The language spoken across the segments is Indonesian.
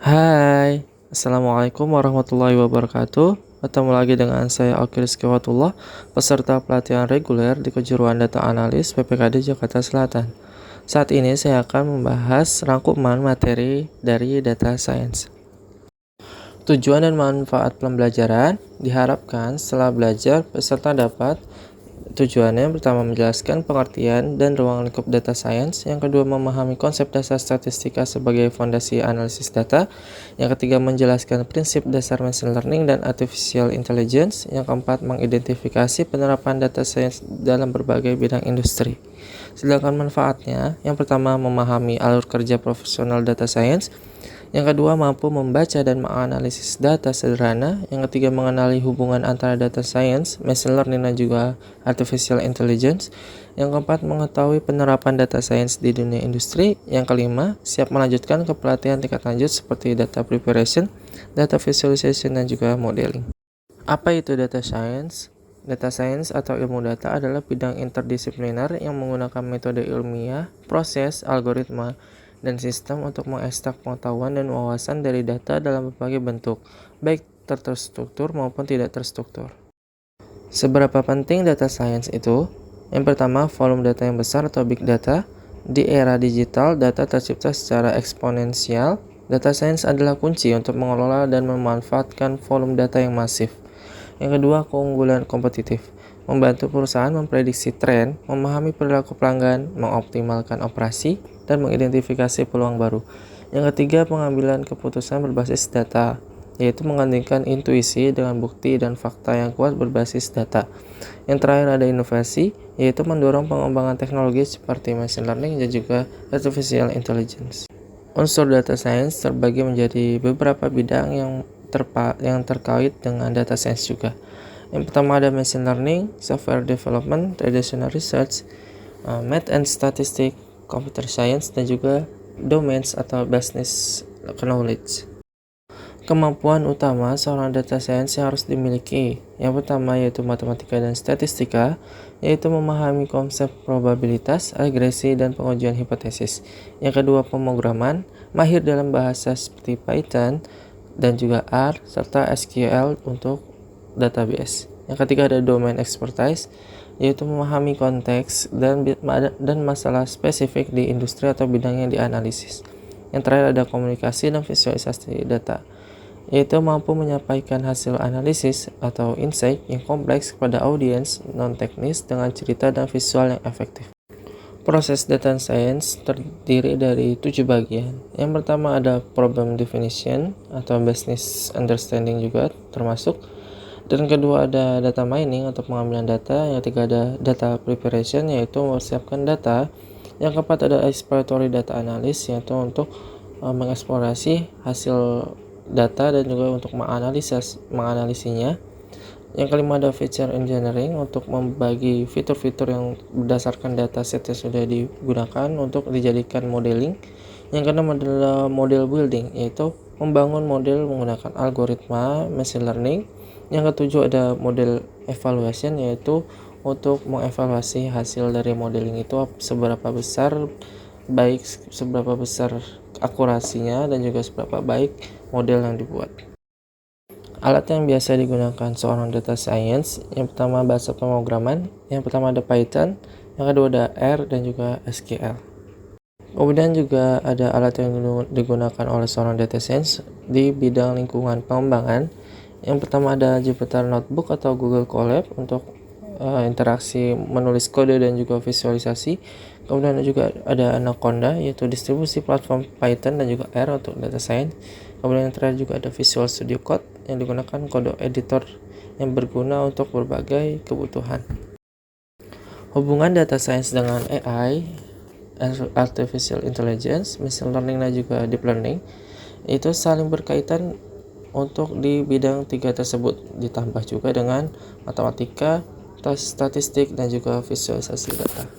Hai, Assalamualaikum warahmatullahi wabarakatuh. Ketemu lagi dengan saya Alki Rizkyawatullah, peserta pelatihan reguler di kejuruan Data Analis PPKD Jakarta Selatan. Saat ini saya akan membahas rangkuman materi dari Data Science. Tujuan dan manfaat pembelajaran diharapkan setelah belajar, peserta dapat tujuannya pertama menjelaskan pengertian dan ruang lingkup data science, yang kedua memahami konsep dasar statistika sebagai fondasi analisis data, yang ketiga menjelaskan prinsip dasar machine learning dan artificial intelligence, yang keempat mengidentifikasi penerapan data science dalam berbagai bidang industri. Sedangkan manfaatnya, yang pertama memahami alur kerja profesional data science, yang kedua mampu membaca dan menganalisis data sederhana, yang ketiga mengenali hubungan antara data science, machine learning dan juga artificial intelligence, yang keempat mengetahui penerapan data science di dunia industri, yang kelima siap melanjutkan ke pelatihan tingkat lanjut seperti data preparation, data visualization dan juga modeling. Apa itu data science? Data science atau ilmu data adalah bidang interdisipliner yang menggunakan metode ilmiah, proses, algoritma, dan sistem untuk mengekstrak pengetahuan dan wawasan dari data dalam berbagai bentuk, baik terstruktur maupun tidak terstruktur. Seberapa penting data science itu? Yang pertama, volume data yang besar atau big data. Di era digital, data tercipta secara eksponensial. Data science adalah kunci untuk mengelola dan memanfaatkan volume data yang masif. Yang kedua, keunggulan kompetitif. Membantu perusahaan memprediksi tren, memahami perilaku pelanggan, mengoptimalkan operasi, dan mengidentifikasi peluang baru. Yang ketiga, pengambilan keputusan berbasis data, yaitu menggantikan intuisi dengan bukti dan fakta yang kuat berbasis data. Yang terakhir ada inovasi, yaitu mendorong pengembangan teknologi seperti machine learning dan juga artificial intelligence. Unsur data science terbagi menjadi beberapa bidang yang terkait dengan data science juga. Yang pertama ada machine learning, software development, traditional research, math and statistics, computer science, dan juga domains atau business knowledge. Kemampuan utama seorang data science yang harus dimiliki, yang pertama yaitu matematika dan statistika, yaitu memahami konsep probabilitas, regresi, dan pengujian hipotesis. Yang kedua pemrograman, mahir dalam bahasa seperti Python dan juga R, serta SQL untuk database. Yang ketiga ada domain expertise, yaitu memahami konteks dan masalah spesifik di industri atau bidang yang dianalisis. Yang terakhir ada komunikasi dan visualisasi data, yaitu mampu menyampaikan hasil analisis atau insight yang kompleks kepada audiens non-teknis dengan cerita dan visual yang efektif. Proses data science terdiri dari 7 bagian. Yang pertama ada problem definition atau business understanding juga termasuk. Dan kedua ada data mining atau pengambilan data. Yang ketiga ada data preparation, yaitu mempersiapkan data. Yang keempat ada exploratory data analysis, yaitu untuk mengeksplorasi hasil data dan juga untuk menganalisinya. Yang kelima ada feature engineering, untuk membagi fitur-fitur yang berdasarkan dataset yang sudah digunakan untuk dijadikan modeling. Yang keenam adalah model building, yaitu membangun model menggunakan algoritma machine learning. Yang ketujuh ada model evaluation, yaitu untuk mengevaluasi hasil dari modeling itu seberapa besar akurasinya dan juga seberapa baik model yang dibuat. Alat yang biasa digunakan seorang data science, yang pertama bahasa pemrograman, yang pertama ada Python, yang kedua ada R dan juga SQL. Kemudian juga ada alat yang digunakan oleh seorang data science di bidang lingkungan pengembangan. Yang pertama ada Jupyter Notebook atau Google Colab untuk interaksi menulis kode dan juga visualisasi. Kemudian juga ada Anaconda, yaitu distribusi platform Python dan juga R untuk data science. Kemudian yang terakhir juga ada Visual Studio Code yang digunakan kode editor yang berguna untuk berbagai kebutuhan. Hubungan data science dengan AI, artificial intelligence, machine learning dan juga deep learning itu saling berkaitan untuk di bidang tiga tersebut, ditambah juga dengan matematika, statistik, dan juga visualisasi data.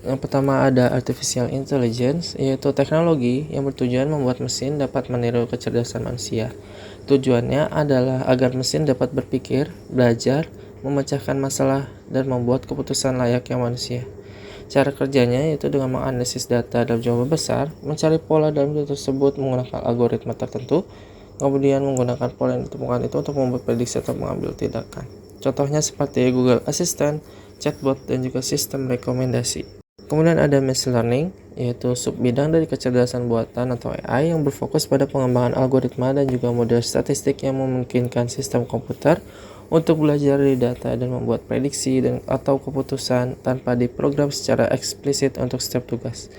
Yang pertama ada artificial intelligence, yaitu teknologi yang bertujuan membuat mesin dapat meniru kecerdasan manusia. Tujuannya adalah agar mesin dapat berpikir, belajar, memecahkan masalah, dan membuat keputusan layaknya manusia. Cara kerjanya yaitu dengan menganalisis data dalam jumlah besar, mencari pola dalam data tersebut menggunakan algoritma tertentu, kemudian menggunakan pola yang ditemukan itu untuk membuat prediksi atau mengambil tindakan. Contohnya seperti Google Assistant, chatbot, dan juga sistem rekomendasi. Kemudian ada machine learning, yaitu subbidang dari kecerdasan buatan atau AI yang berfokus pada pengembangan algoritma dan juga model statistik yang memungkinkan sistem komputer untuk belajar dari data dan membuat prediksi atau keputusan tanpa diprogram secara eksplisit untuk setiap tugas.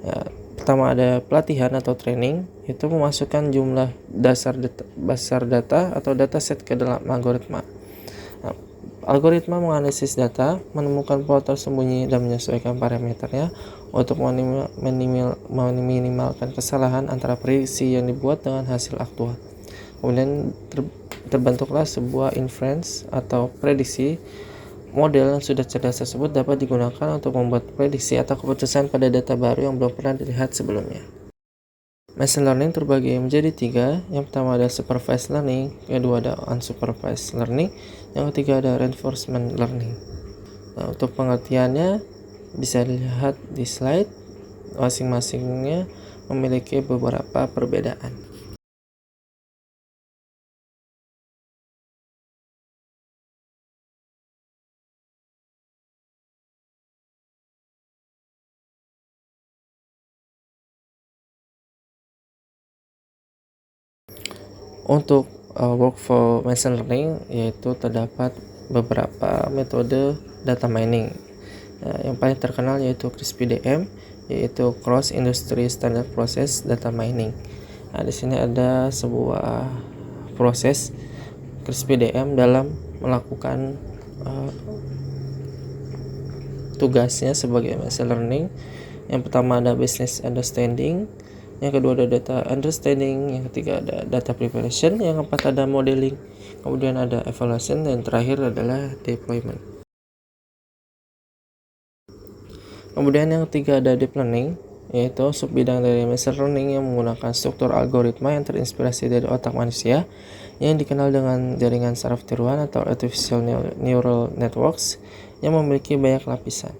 Ya, pertama ada pelatihan atau training, itu memasukkan jumlah dasar data atau dataset ke dalam algoritma. Algoritma menganalisis data, menemukan pola tersembunyi dan menyesuaikan parameternya untuk meminimalkan kesalahan antara prediksi yang dibuat dengan hasil aktual. Kemudian terbentuklah sebuah inference atau prediksi. Model yang sudah cerdas tersebut dapat digunakan untuk membuat prediksi atau keputusan pada data baru yang belum pernah dilihat sebelumnya. Machine learning terbagi menjadi 3. Yang pertama ada supervised learning, yang kedua ada unsupervised learning, yang ketiga ada reinforcement learning. Nah, untuk pengertiannya bisa dilihat di slide, masing-masingnya memiliki beberapa perbedaan. Untuk workflow machine learning yaitu terdapat beberapa metode data mining. Yang paling terkenal yaitu CRISP-DM, yaitu Cross Industry Standard Process Data Mining. Di sini ada sebuah proses CRISP-DM dalam melakukan tugasnya sebagai machine learning. Yang pertama ada business understanding, yang kedua ada data understanding, yang ketiga ada data preparation, yang keempat ada modeling, kemudian ada evaluation, dan terakhir adalah deployment. Kemudian yang ketiga ada deep learning, yaitu subbidang dari machine learning yang menggunakan struktur algoritma yang terinspirasi dari otak manusia yang dikenal dengan jaringan saraf tiruan atau artificial neural networks yang memiliki banyak lapisan.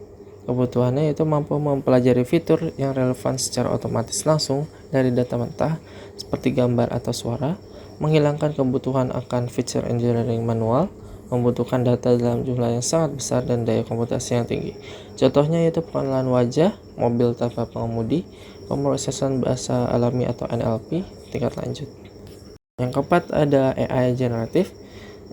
Kebutuhannya itu mampu mempelajari fitur yang relevan secara otomatis langsung dari data mentah seperti gambar atau suara, menghilangkan kebutuhan akan feature engineering manual, membutuhkan data dalam jumlah yang sangat besar dan daya komputasi yang tinggi. Contohnya yaitu pengenalan wajah, mobil tanpa pengemudi, pemrosesan bahasa alami atau NLP tingkat lanjut. Yang keempat ada AI generatif,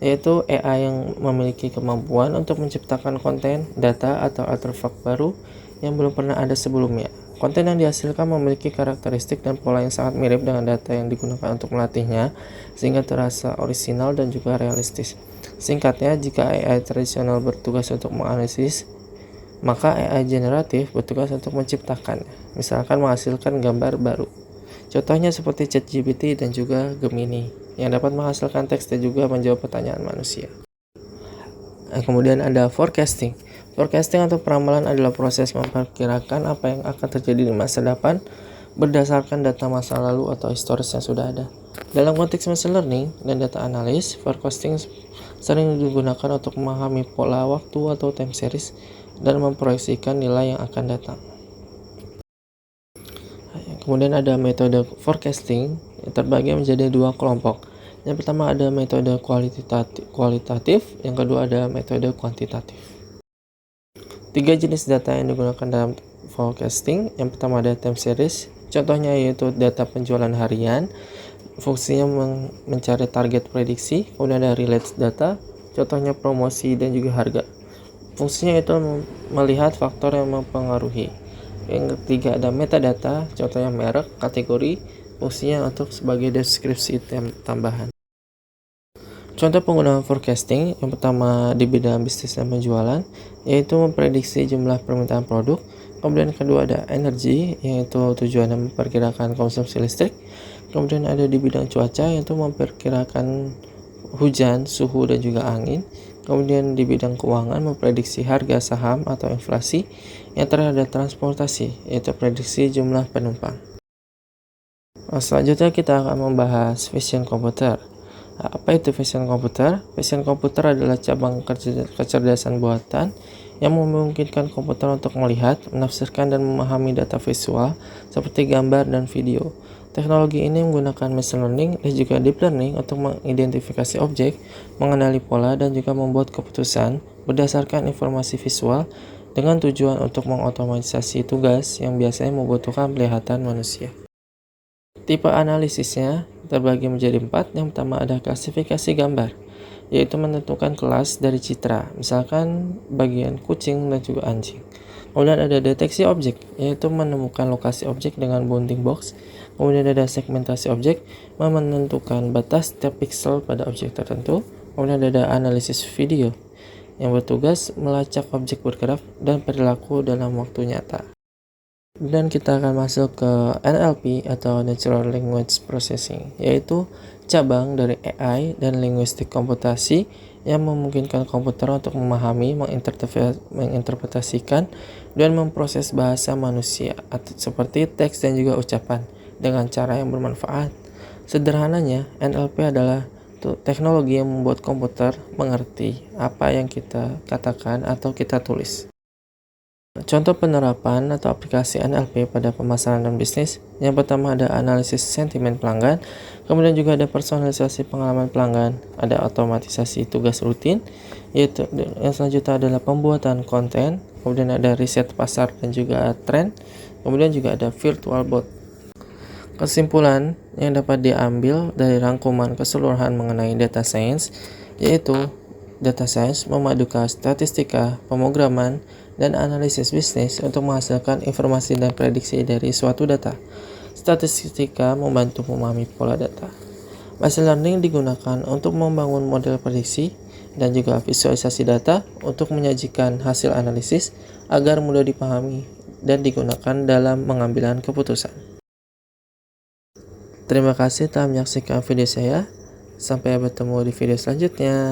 yaitu AI yang memiliki kemampuan untuk menciptakan konten, data, atau artefak baru yang belum pernah ada sebelumnya. Konten yang dihasilkan memiliki karakteristik dan pola yang sangat mirip dengan data yang digunakan untuk melatihnya, sehingga terasa orisinal dan juga realistis. Singkatnya, jika AI tradisional bertugas untuk menganalisis, maka AI generatif bertugas untuk menciptakan, misalkan menghasilkan gambar baru. Contohnya seperti ChatGPT dan juga Gemini, yang dapat menghasilkan teks dan juga menjawab pertanyaan manusia. Kemudian ada forecasting. Forecasting atau peramalan adalah proses memperkirakan apa yang akan terjadi di masa depan berdasarkan data masa lalu atau historis yang sudah ada. Dalam konteks machine learning dan data analis, forecasting sering digunakan untuk memahami pola waktu atau time series dan memproyeksikan nilai yang akan datang. Kemudian ada metode forecasting yang terbagi menjadi 2 kelompok. Yang pertama ada metode kualitatif, yang kedua ada metode kuantitatif. 3 jenis data yang digunakan dalam forecasting. Yang pertama ada time series, contohnya yaitu data penjualan harian, fungsinya mencari target prediksi. Kemudian ada related data, contohnya promosi dan juga harga, fungsinya itu melihat faktor yang mempengaruhi. Yang ketiga ada metadata, contohnya merek, kategori, fungsinya untuk sebagai deskripsi tambahan. Contoh penggunaan forecasting yang pertama di bidang bisnis dan penjualan, yaitu memprediksi jumlah permintaan produk. Kemudian kedua ada energi, yaitu tujuannya memperkirakan konsumsi listrik. Kemudian ada di bidang cuaca, yaitu memperkirakan hujan, suhu, dan juga angin. Kemudian di bidang keuangan memprediksi harga saham atau inflasi. Yang terakhir ada transportasi, yaitu prediksi jumlah penumpang. Selanjutnya kita akan membahas vision komputer. Apa itu vision komputer? Vision komputer adalah cabang kecerdasan buatan yang memungkinkan komputer untuk melihat, menafsirkan, dan memahami data visual seperti gambar dan video. Teknologi ini menggunakan machine learning dan juga deep learning untuk mengidentifikasi objek, mengenali pola, dan juga membuat keputusan berdasarkan informasi visual dengan tujuan untuk mengotomatisasi tugas yang biasanya membutuhkan penglihatan manusia. Tipe analisisnya terbagi menjadi 4. Yang pertama ada klasifikasi gambar, yaitu menentukan kelas dari citra, misalkan bagian kucing dan juga anjing. Kemudian ada deteksi objek, yaitu menemukan lokasi objek dengan bounding box. Kemudian ada segmentasi objek, menentukan batas setiap pixel pada objek tertentu. Kemudian ada analisis video, yang bertugas melacak objek bergerak dan perilaku dalam waktu nyata. Dan kita akan masuk ke NLP atau Natural Language Processing, yaitu cabang dari AI dan linguistik komputasi yang memungkinkan komputer untuk memahami, menginterpretasikan, dan memproses bahasa manusia seperti teks dan juga ucapan dengan cara yang bermanfaat. Sederhananya, NLP adalah teknologi yang membuat komputer mengerti apa yang kita katakan atau kita tulis. Contoh penerapan atau aplikasi NLP pada pemasaran dan bisnis. Yang pertama ada analisis sentimen pelanggan, kemudian juga ada personalisasi pengalaman pelanggan, ada otomatisasi tugas rutin, yaitu yang selanjutnya adalah pembuatan konten, kemudian ada riset pasar dan juga tren, kemudian juga ada virtual bot. Kesimpulan yang dapat diambil dari rangkuman keseluruhan mengenai data science, yaitu data science memadukan statistika, pemrograman, dan analisis bisnis untuk menghasilkan informasi dan prediksi dari suatu data. Statistika membantu memahami pola data. Machine learning digunakan untuk membangun model prediksi dan juga visualisasi data untuk menyajikan hasil analisis agar mudah dipahami dan digunakan dalam pengambilan keputusan. Terima kasih telah menyaksikan video saya. Sampai bertemu di video selanjutnya.